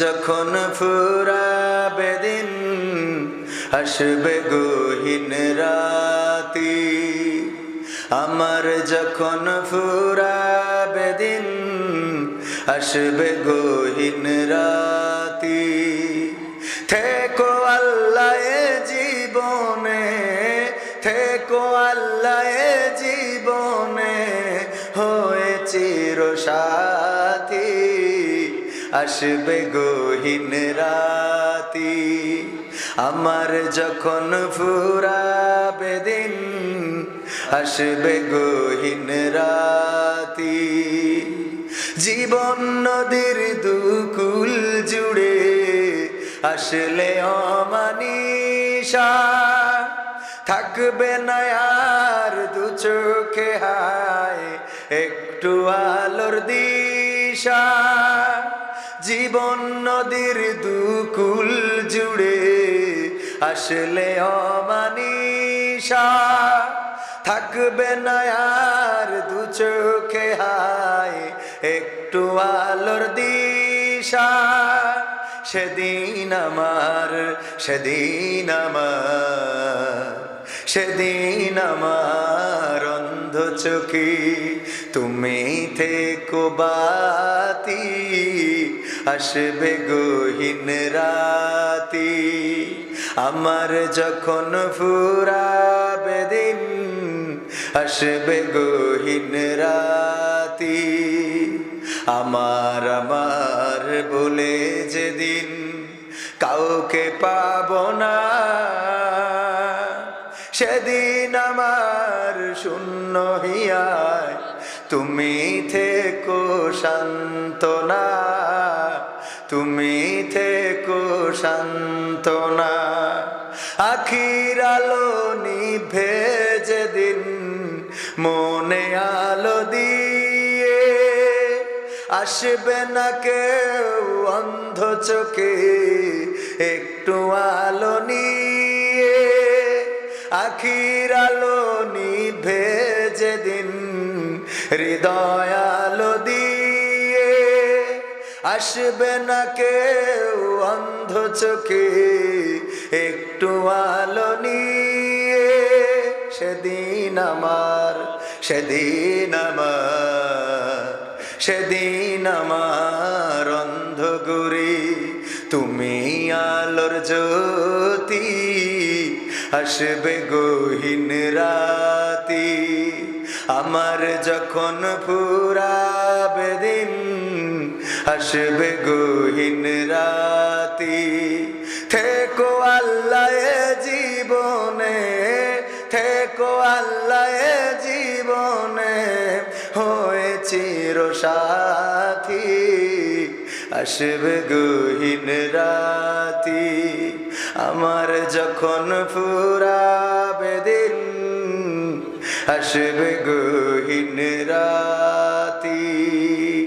যখন ফুরাবে দিন আসবে গহীন রাতি, আমার যখন ফুরাবে দিন আসবে গহীন রাতি। থেকো আল্লাহ এ জীবনে, থেকো আল্লাহ এ জীবনে হয়ে চিরসাথী, আসবে গহীন রাতি, আমার যখন ফুরাবে দিন আসবে গহীন রাতি। জীবন নদীর দুকুল জুড়ে আসলে অমানিশা, থাকবে না আর দু চোখে হায় একটু আলোর দিশা। জীবন নদীর দুকুল জুড়ে আসলে অমানিশা, থাকবে না আর দু চোখে হায় একটু আলোর দিশা। সেদিন আমার, সেদিন আমার, সেদিন আমার অন্ধ চোখে তুমি থেকো বাতি, আসবে গহীন রাতি, আমার যখন ফুরাবে দিন আসবে গহীন রাতি। আমার আমার বলে যেদিন কাউকে পাবো না, সেদিন আমার শূন্য হিয়ায় তুমি থেকো সান্ত্বনা, তুমি থেকো সান্ত্বনা। আখির আলো নিভে যেদিন মনে আলো দিয়ে, আসবে না কেউ অন্ধ চোখে একটু আলো নিয়ে। আখির আলো নিভে যেদিন হৃদয় আলো দিয়ে, আসবে না কেউ অন্ধ চোখে একটু আলো নিয়ে। সেদিন আমার, সেদিন আমার, সেদিন আমার অন্ধ গুরি তুমি আলোর জ্যোতি, আসবে গহীন রাতি, আমার যখন ফুরাবে দিন আসবে গহীন রাতি। থেকো আল্লাহ এ জীবনে, থেকো আল্লাহ এ জীবনে হয়ে চিরসাথী, আসবে গহীন রাতি, আমার যখন ফুরাবে দিন আসবে গহীন রাতি।